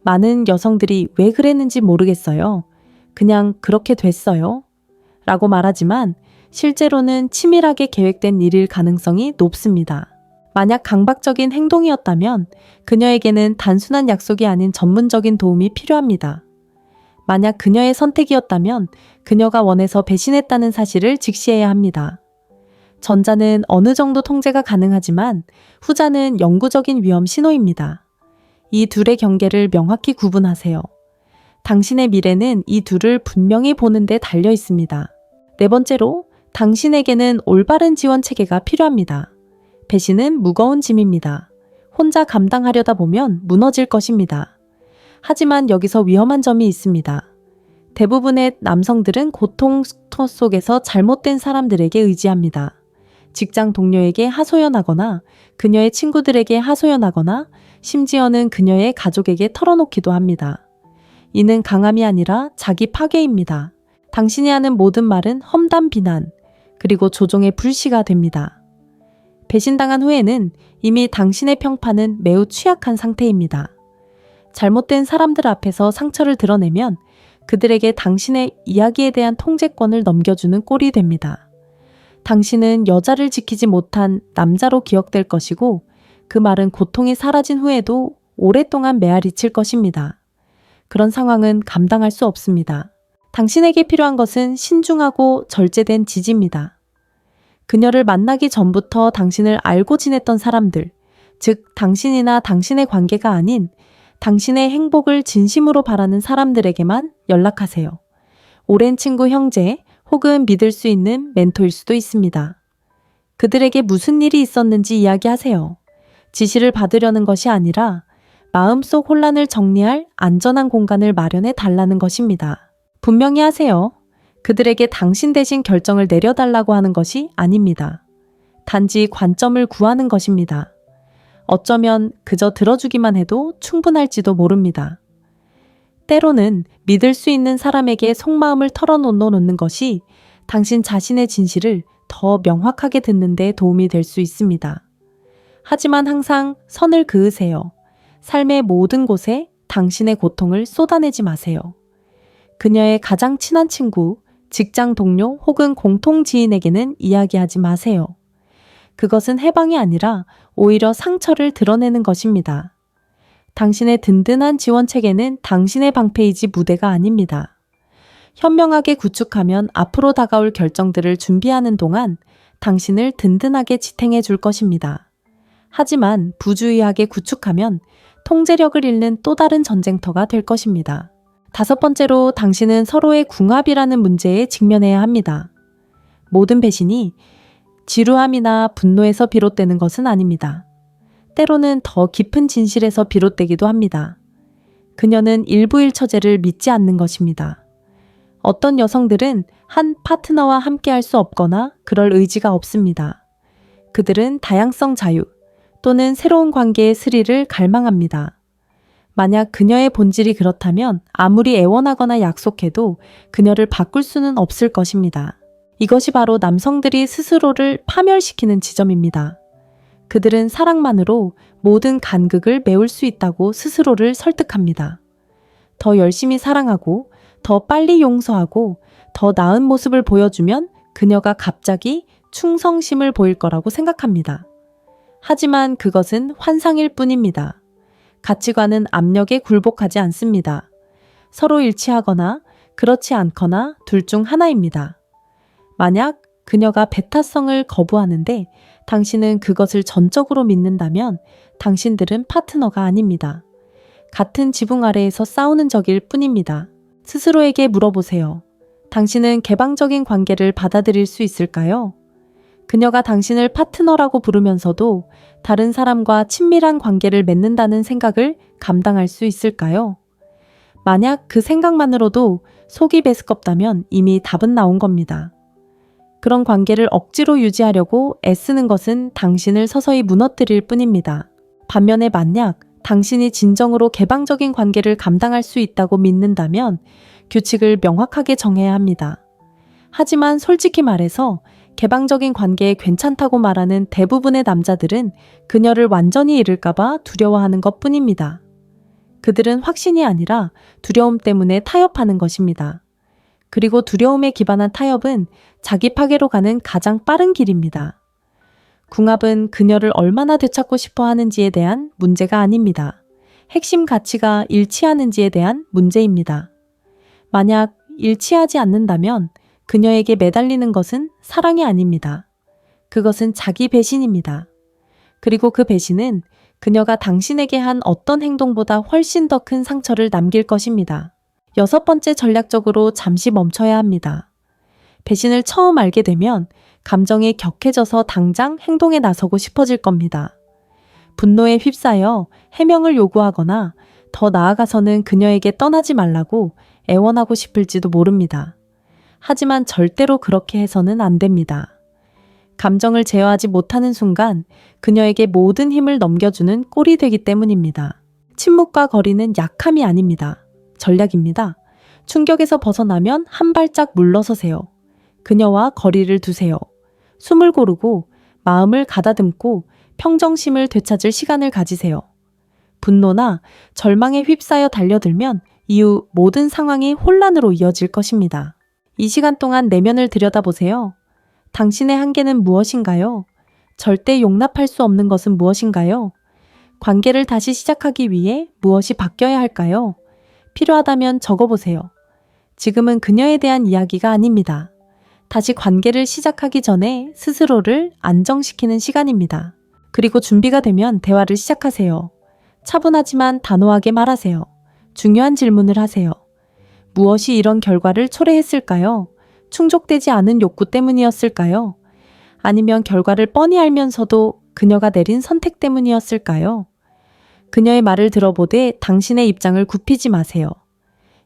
많은 여성들이 왜 그랬는지 모르겠어요. 그냥 그렇게 됐어요. 라고 말하지만 실제로는 치밀하게 계획된 일일 가능성이 높습니다. 만약 강박적인 행동이었다면 그녀에게는 단순한 약속이 아닌 전문적인 도움이 필요합니다. 만약 그녀의 선택이었다면 그녀가 원해서 배신했다는 사실을 직시해야 합니다. 전자는 어느 정도 통제가 가능하지만 후자는 영구적인 위험 신호입니다. 이 둘의 경계를 명확히 구분하세요. 당신의 미래는 이 둘을 분명히 보는 데 달려 있습니다. 네 번째로, 당신에게는 올바른 지원 체계가 필요합니다. 배신은 무거운 짐입니다. 혼자 감당하려다 보면 무너질 것입니다. 하지만 여기서 위험한 점이 있습니다. 대부분의 남성들은 고통 속에서 잘못된 사람들에게 의지합니다. 직장 동료에게 하소연하거나 그녀의 친구들에게 하소연하거나 심지어는 그녀의 가족에게 털어놓기도 합니다. 이는 강함이 아니라 자기 파괴입니다. 당신이 하는 모든 말은 험담 비난, 그리고 조종의 불씨가 됩니다. 배신당한 후에는 이미 당신의 평판은 매우 취약한 상태입니다. 잘못된 사람들 앞에서 상처를 드러내면 그들에게 당신의 이야기에 대한 통제권을 넘겨주는 꼴이 됩니다. 당신은 여자를 지키지 못한 남자로 기억될 것이고 그 말은 고통이 사라진 후에도 오랫동안 메아리칠 것입니다. 그런 상황은 감당할 수 없습니다. 당신에게 필요한 것은 신중하고 절제된 지지입니다. 그녀를 만나기 전부터 당신을 알고 지냈던 사람들, 즉 당신이나 당신의 관계가 아닌 당신의 행복을 진심으로 바라는 사람들에게만 연락하세요. 오랜 친구, 형제 혹은 믿을 수 있는 멘토일 수도 있습니다. 그들에게 무슨 일이 있었는지 이야기하세요. 지시를 받으려는 것이 아니라 마음속 혼란을 정리할 안전한 공간을 마련해 달라는 것입니다. 분명히 하세요. 그들에게 당신 대신 결정을 내려달라고 하는 것이 아닙니다. 단지 관점을 구하는 것입니다. 어쩌면 그저 들어주기만 해도 충분할지도 모릅니다. 때로는 믿을 수 있는 사람에게 속마음을 털어놓는 것이 당신 자신의 진실을 더 명확하게 듣는 데 도움이 될 수 있습니다. 하지만 항상 선을 그으세요. 삶의 모든 곳에 당신의 고통을 쏟아내지 마세요. 그녀의 가장 친한 친구, 직장 동료 혹은 공통 지인에게는 이야기하지 마세요. 그것은 해방이 아니라 오히려 상처를 드러내는 것입니다. 당신의 든든한 지원체계는 당신의 방패이지 무대가 아닙니다. 현명하게 구축하면 앞으로 다가올 결정들을 준비하는 동안 당신을 든든하게 지탱해 줄 것입니다. 하지만 부주의하게 구축하면 통제력을 잃는 또 다른 전쟁터가 될 것입니다. 5번째로 당신은 서로의 궁합이라는 문제에 직면해야 합니다. 모든 배신이 지루함이나 분노에서 비롯되는 것은 아닙니다. 때로는 더 깊은 진실에서 비롯되기도 합니다. 그녀는 일부일처제를 믿지 않는 것입니다. 어떤 여성들은 한 파트너와 함께할 수 없거나 그럴 의지가 없습니다. 그들은 다양성 자유 또는 새로운 관계의 스릴을 갈망합니다. 만약 그녀의 본질이 그렇다면 아무리 애원하거나 약속해도 그녀를 바꿀 수는 없을 것입니다. 이것이 바로 남성들이 스스로를 파멸시키는 지점입니다. 그들은 사랑만으로 모든 간극을 메울 수 있다고 스스로를 설득합니다. 더 열심히 사랑하고 더 빨리 용서하고 더 나은 모습을 보여주면 그녀가 갑자기 충성심을 보일 거라고 생각합니다. 하지만 그것은 환상일 뿐입니다. 가치관은 압력에 굴복하지 않습니다. 서로 일치하거나 그렇지 않거나 둘 중 하나입니다. 만약 그녀가 배타성을 거부하는데 당신은 그것을 전적으로 믿는다면 당신들은 파트너가 아닙니다. 같은 지붕 아래에서 싸우는 적일 뿐입니다. 스스로에게 물어보세요. 당신은 개방적인 관계를 받아들일 수 있을까요? 그녀가 당신을 파트너라고 부르면서도 다른 사람과 친밀한 관계를 맺는다는 생각을 감당할 수 있을까요? 만약 그 생각만으로도 속이 메스껍다면 이미 답은 나온 겁니다. 그런 관계를 억지로 유지하려고 애쓰는 것은 당신을 서서히 무너뜨릴 뿐입니다. 반면에 만약 당신이 진정으로 개방적인 관계를 감당할 수 있다고 믿는다면 규칙을 명확하게 정해야 합니다. 하지만 솔직히 말해서 개방적인 관계에 괜찮다고 말하는 대부분의 남자들은 그녀를 완전히 잃을까봐 두려워하는 것 뿐입니다. 그들은 확신이 아니라 두려움 때문에 타협하는 것입니다. 그리고 두려움에 기반한 타협은 자기 파괴로 가는 가장 빠른 길입니다. 궁합은 그녀를 얼마나 되찾고 싶어 하는지에 대한 문제가 아닙니다. 핵심 가치가 일치하는지에 대한 문제입니다. 만약 일치하지 않는다면 그녀에게 매달리는 것은 사랑이 아닙니다. 그것은 자기 배신입니다. 그리고 그 배신은 그녀가 당신에게 한 어떤 행동보다 훨씬 더 큰 상처를 남길 것입니다. 6번째, 전략적으로 잠시 멈춰야 합니다. 배신을 처음 알게 되면 감정이 격해져서 당장 행동에 나서고 싶어질 겁니다. 분노에 휩싸여 해명을 요구하거나 더 나아가서는 그녀에게 떠나지 말라고 애원하고 싶을지도 모릅니다. 하지만 절대로 그렇게 해서는 안 됩니다. 감정을 제어하지 못하는 순간 그녀에게 모든 힘을 넘겨주는 꼴이 되기 때문입니다. 침묵과 거리는 약함이 아닙니다. 전략입니다. 충격에서 벗어나면 한 발짝 물러서세요. 그녀와 거리를 두세요. 숨을 고르고 마음을 가다듬고 평정심을 되찾을 시간을 가지세요. 분노나 절망에 휩싸여 달려들면 이후 모든 상황이 혼란으로 이어질 것입니다. 이 시간 동안 내면을 들여다보세요. 당신의 한계는 무엇인가요? 절대 용납할 수 없는 것은 무엇인가요? 관계를 다시 시작하기 위해 무엇이 바뀌어야 할까요? 필요하다면 적어보세요. 지금은 그녀에 대한 이야기가 아닙니다. 다시 관계를 시작하기 전에 스스로를 안정시키는 시간입니다. 그리고 준비가 되면 대화를 시작하세요. 차분하지만 단호하게 말하세요. 중요한 질문을 하세요. 무엇이 이런 결과를 초래했을까요? 충족되지 않은 욕구 때문이었을까요? 아니면 결과를 뻔히 알면서도 그녀가 내린 선택 때문이었을까요? 그녀의 말을 들어보되 당신의 입장을 굽히지 마세요.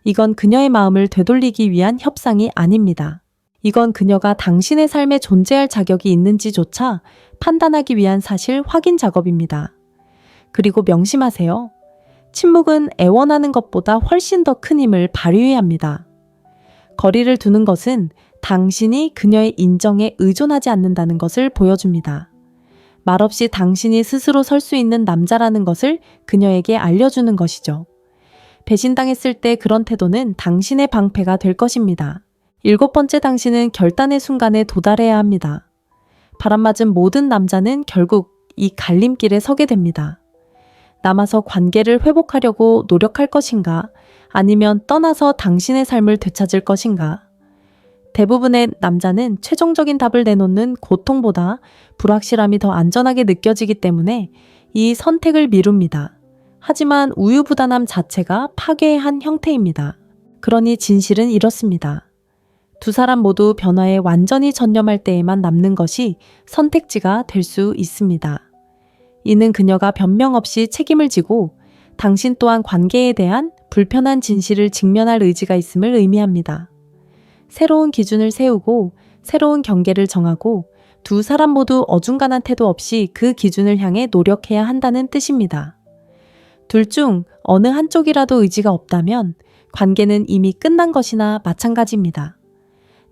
이건 그녀의 마음을 되돌리기 위한 협상이 아닙니다. 이건 그녀가 당신의 삶에 존재할 자격이 있는지조차 판단하기 위한 사실 확인 작업입니다. 그리고 명심하세요. 침묵은 애원하는 것보다 훨씬 더 큰 힘을 발휘해야 합니다. 거리를 두는 것은 당신이 그녀의 인정에 의존하지 않는다는 것을 보여줍니다. 말없이 당신이 스스로 설 수 있는 남자라는 것을 그녀에게 알려주는 것이죠. 배신당했을 때 그런 태도는 당신의 방패가 될 것입니다. 7번째, 당신은 결단의 순간에 도달해야 합니다. 바람맞은 모든 남자는 결국 이 갈림길에 서게 됩니다. 남아서 관계를 회복하려고 노력할 것인가? 아니면 떠나서 당신의 삶을 되찾을 것인가? 대부분의 남자는 최종적인 답을 내놓는 고통보다 불확실함이 더 안전하게 느껴지기 때문에 이 선택을 미룹니다. 하지만 우유부단함 자체가 파괴의 한 형태입니다. 그러니 진실은 이렇습니다. 두 사람 모두 변화에 완전히 전념할 때에만 남는 것이 선택지가 될 수 있습니다. 이는 그녀가 변명 없이 책임을 지고 당신 또한 관계에 대한 불편한 진실을 직면할 의지가 있음을 의미합니다. 새로운 기준을 세우고 새로운 경계를 정하고 두 사람 모두 어중간한 태도 없이 그 기준을 향해 노력해야 한다는 뜻입니다. 둘 중 어느 한쪽이라도 의지가 없다면 관계는 이미 끝난 것이나 마찬가지입니다.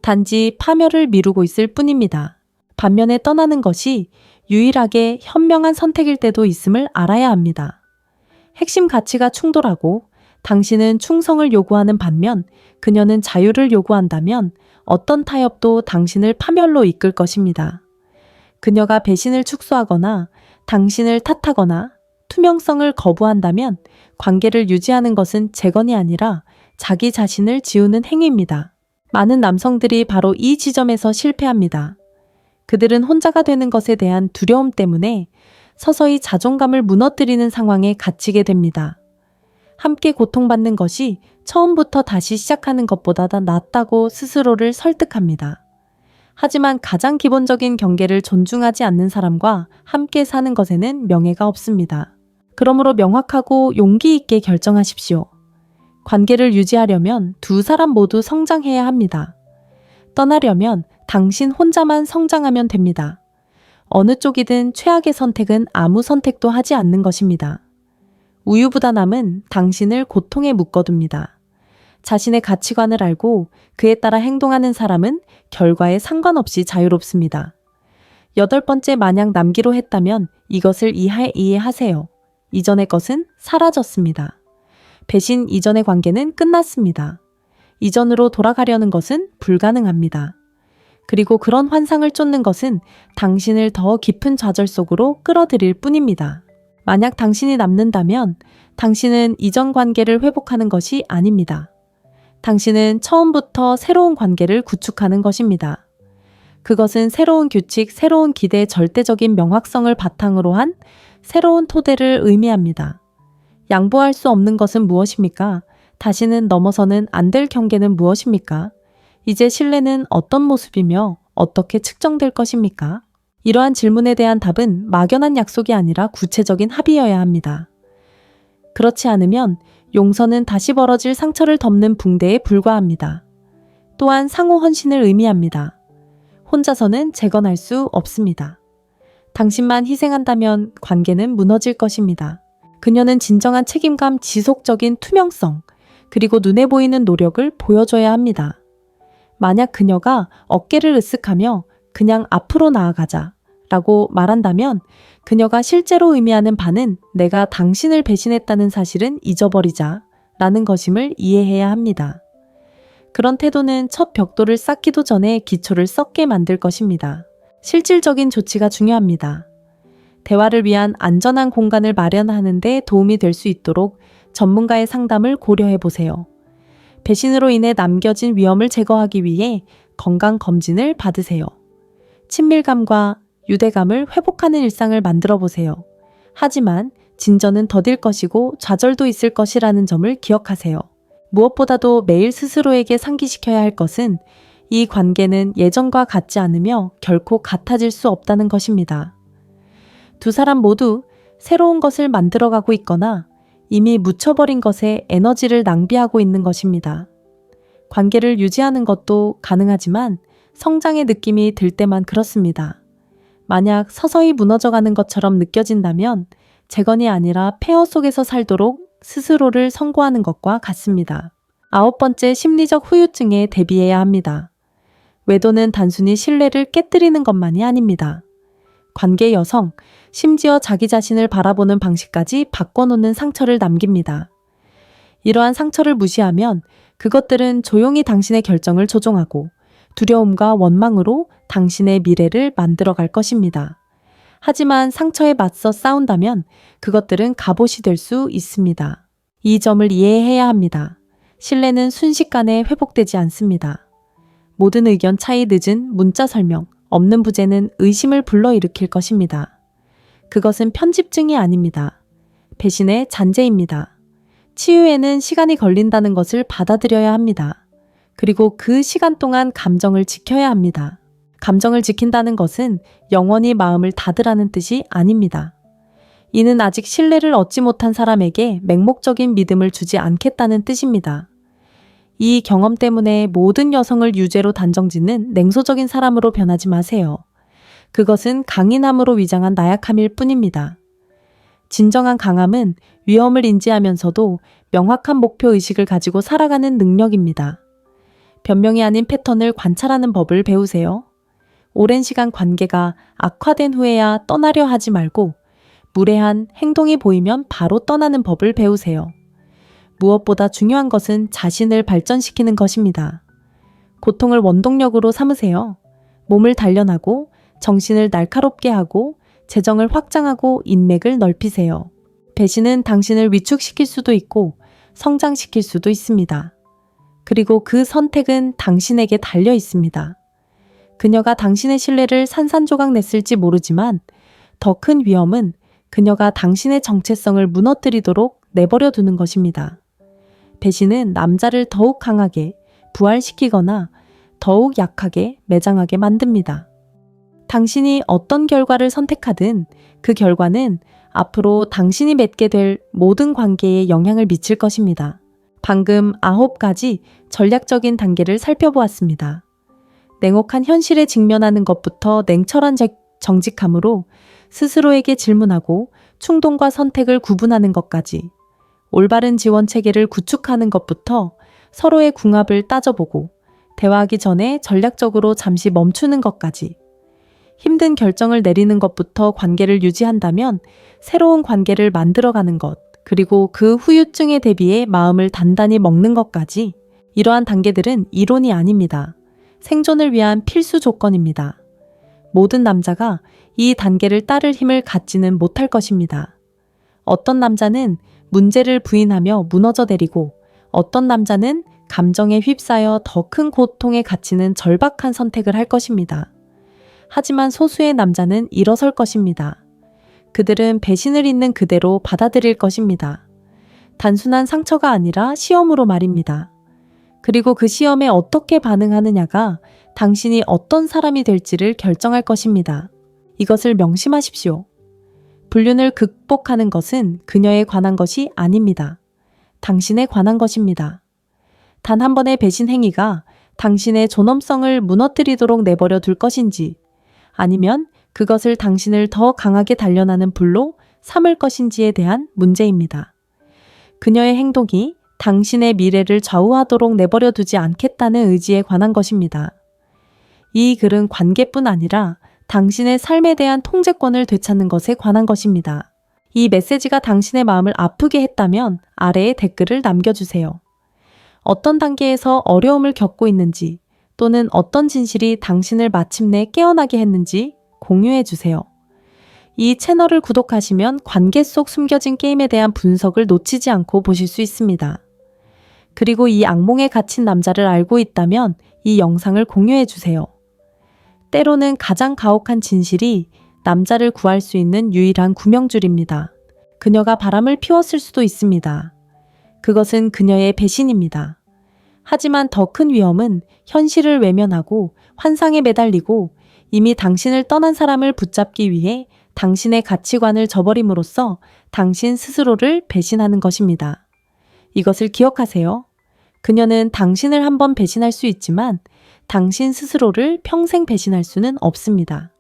단지 파멸을 미루고 있을 뿐입니다. 반면에 떠나는 것이 유일하게 현명한 선택일 때도 있음을 알아야 합니다. 핵심 가치가 충돌하고 당신은 충성을 요구하는 반면 그녀는 자유를 요구한다면 어떤 타협도 당신을 파멸로 이끌 것입니다. 그녀가 배신을 축소하거나 당신을 탓하거나 투명성을 거부한다면 관계를 유지하는 것은 재건이 아니라 자기 자신을 지우는 행위입니다. 많은 남성들이 바로 이 지점에서 실패합니다. 그들은 혼자가 되는 것에 대한 두려움 때문에 서서히 자존감을 무너뜨리는 상황에 갇히게 됩니다. 함께 고통받는 것이 처음부터 다시 시작하는 것보다 더 낫다고 스스로를 설득합니다. 하지만 가장 기본적인 경계를 존중하지 않는 사람과 함께 사는 것에는 명예가 없습니다. 그러므로 명확하고 용기 있게 결정하십시오. 관계를 유지하려면 두 사람 모두 성장해야 합니다. 떠나려면 당신 혼자만 성장하면 됩니다. 어느 쪽이든 최악의 선택은 아무 선택도 하지 않는 것입니다. 우유부단함은 당신을 고통에 묶어둡니다. 자신의 가치관을 알고 그에 따라 행동하는 사람은 결과에 상관없이 자유롭습니다. 8번째 만약 남기로 했다면 이것을 이해하세요. 이전의 것은 사라졌습니다. 배신 이전의 관계는 끝났습니다. 이전으로 돌아가려는 것은 불가능합니다. 그리고 그런 환상을 쫓는 것은 당신을 더 깊은 좌절 속으로 끌어들일 뿐입니다. 만약 당신이 남는다면 당신은 이전 관계를 회복하는 것이 아닙니다. 당신은 처음부터 새로운 관계를 구축하는 것입니다. 그것은 새로운 규칙, 새로운 기대의 절대적인 명확성을 바탕으로 한 새로운 토대를 의미합니다. 양보할 수 없는 것은 무엇입니까? 다시는 넘어서는 안 될 경계는 무엇입니까? 이제 신뢰는 어떤 모습이며 어떻게 측정될 것입니까? 이러한 질문에 대한 답은 막연한 약속이 아니라 구체적인 합의여야 합니다. 그렇지 않으면 용서는 다시 벌어질 상처를 덮는 붕대에 불과합니다. 또한 상호 헌신을 의미합니다. 혼자서는 재건할 수 없습니다. 당신만 희생한다면 관계는 무너질 것입니다. 그녀는 진정한 책임감, 지속적인 투명성, 그리고 눈에 보이는 노력을 보여줘야 합니다. 만약 그녀가 어깨를 으쓱하며 그냥 앞으로 나아가자 라고 말한다면 그녀가 실제로 의미하는 바는 내가 당신을 배신했다는 사실은 잊어버리자 라는 것임을 이해해야 합니다. 그런 태도는 첫 벽돌을 쌓기도 전에 기초를 썩게 만들 것입니다. 실질적인 조치가 중요합니다. 대화를 위한 안전한 공간을 마련하는 데 도움이 될 수 있도록 전문가의 상담을 고려해 보세요. 배신으로 인해 남겨진 위험을 제거하기 위해 건강검진을 받으세요. 친밀감과 유대감을 회복하는 일상을 만들어 보세요. 하지만 진전은 더딜 것이고 좌절도 있을 것이라는 점을 기억하세요. 무엇보다도 매일 스스로에게 상기시켜야 할 것은 이 관계는 예전과 같지 않으며 결코 같아질 수 없다는 것입니다. 두 사람 모두 새로운 것을 만들어가고 있거나 이미 묻혀버린 것에 에너지를 낭비하고 있는 것입니다. 관계를 유지하는 것도 가능하지만 성장의 느낌이 들 때만 그렇습니다. 만약 서서히 무너져가는 것처럼 느껴진다면 재건이 아니라 폐허 속에서 살도록 스스로를 선고하는 것과 같습니다. 9번째, 심리적 후유증에 대비해야 합니다. 외도는 단순히 신뢰를 깨뜨리는 것만이 아닙니다. 관계 여성, 심지어 자기 자신을 바라보는 방식까지 바꿔놓는 상처를 남깁니다. 이러한 상처를 무시하면 그것들은 조용히 당신의 결정을 조종하고 두려움과 원망으로 당신의 미래를 만들어갈 것입니다. 하지만 상처에 맞서 싸운다면 그것들은 갑옷이 될 수 있습니다. 이 점을 이해해야 합니다. 신뢰는 순식간에 회복되지 않습니다. 모든 의견 차이 늦은 문자 설명, 없는 부재는 의심을 불러일으킬 것입니다. 그것은 편집증이 아닙니다. 배신의 잔재입니다. 치유에는 시간이 걸린다는 것을 받아들여야 합니다. 그리고 그 시간 동안 감정을 지켜야 합니다. 감정을 지킨다는 것은 영원히 마음을 닫으라는 뜻이 아닙니다. 이는 아직 신뢰를 얻지 못한 사람에게 맹목적인 믿음을 주지 않겠다는 뜻입니다. 이 경험 때문에 모든 여성을 유죄로 단정짓는 냉소적인 사람으로 변하지 마세요. 그것은 강인함으로 위장한 나약함일 뿐입니다. 진정한 강함은 위험을 인지하면서도 명확한 목표의식을 가지고 살아가는 능력입니다. 변명이 아닌 패턴을 관찰하는 법을 배우세요. 오랜 시간 관계가 악화된 후에야 떠나려 하지 말고 무례한 행동이 보이면 바로 떠나는 법을 배우세요. 무엇보다 중요한 것은 자신을 발전시키는 것입니다. 고통을 원동력으로 삼으세요. 몸을 단련하고 정신을 날카롭게 하고 재정을 확장하고 인맥을 넓히세요. 배신은 당신을 위축시킬 수도 있고 성장시킬 수도 있습니다. 그리고 그 선택은 당신에게 달려 있습니다. 그녀가 당신의 신뢰를 산산조각 냈을지 모르지만 더 큰 위험은 그녀가 당신의 정체성을 무너뜨리도록 내버려 두는 것입니다. 배신은 남자를 더욱 강하게 부활시키거나 더욱 약하게 매장하게 만듭니다. 당신이 어떤 결과를 선택하든 그 결과는 앞으로 당신이 맺게 될 모든 관계에 영향을 미칠 것입니다. 방금 9가지 전략적인 단계를 살펴보았습니다. 냉혹한 현실에 직면하는 것부터 냉철한 정직함으로 스스로에게 질문하고 충동과 선택을 구분하는 것까지, 올바른 지원 체계를 구축하는 것부터 서로의 궁합을 따져보고 대화하기 전에 전략적으로 잠시 멈추는 것까지, 힘든 결정을 내리는 것부터 관계를 유지한다면 새로운 관계를 만들어가는 것, 그리고 그 후유증에 대비해 마음을 단단히 먹는 것까지, 이러한 단계들은 이론이 아닙니다. 생존을 위한 필수 조건입니다. 모든 남자가 이 단계를 따를 힘을 갖지는 못할 것입니다. 어떤 남자는 문제를 부인하며 무너져 내리고 어떤 남자는 감정에 휩싸여 더 큰 고통에 갇히는 절박한 선택을 할 것입니다. 하지만 소수의 남자는 일어설 것입니다. 그들은 배신을 있는 그대로 받아들일 것입니다. 단순한 상처가 아니라 시험으로 말입니다. 그리고 그 시험에 어떻게 반응하느냐가 당신이 어떤 사람이 될지를 결정할 것입니다. 이것을 명심하십시오. 불륜을 극복하는 것은 그녀에 관한 것이 아닙니다. 당신에 관한 것입니다. 단 한 번의 배신 행위가 당신의 존엄성을 무너뜨리도록 내버려 둘 것인지, 아니면 그것을 당신을 더 강하게 단련하는 불로 삼을 것인지에 대한 문제입니다. 그녀의 행동이 당신의 미래를 좌우하도록 내버려 두지 않겠다는 의지에 관한 것입니다. 이 글은 관계뿐 아니라 당신의 삶에 대한 통제권을 되찾는 것에 관한 것입니다. 이 메시지가 당신의 마음을 아프게 했다면 아래에 댓글을 남겨주세요. 어떤 단계에서 어려움을 겪고 있는지, 또는 어떤 진실이 당신을 마침내 깨어나게 했는지 공유해 주세요. 이 채널을 구독하시면 관계 속 숨겨진 게임에 대한 분석을 놓치지 않고 보실 수 있습니다. 그리고 이 악몽에 갇힌 남자를 알고 있다면 이 영상을 공유해 주세요. 때로는 가장 가혹한 진실이 남자를 구할 수 있는 유일한 구명줄입니다. 그녀가 바람을 피웠을 수도 있습니다. 그것은 그녀의 배신입니다. 하지만 더 큰 위험은 현실을 외면하고 환상에 매달리고 이미 당신을 떠난 사람을 붙잡기 위해 당신의 가치관을 저버림으로써 당신 스스로를 배신하는 것입니다. 이것을 기억하세요. 그녀는 당신을 한번 배신할 수 있지만 당신 스스로를 평생 배신할 수는 없습니다.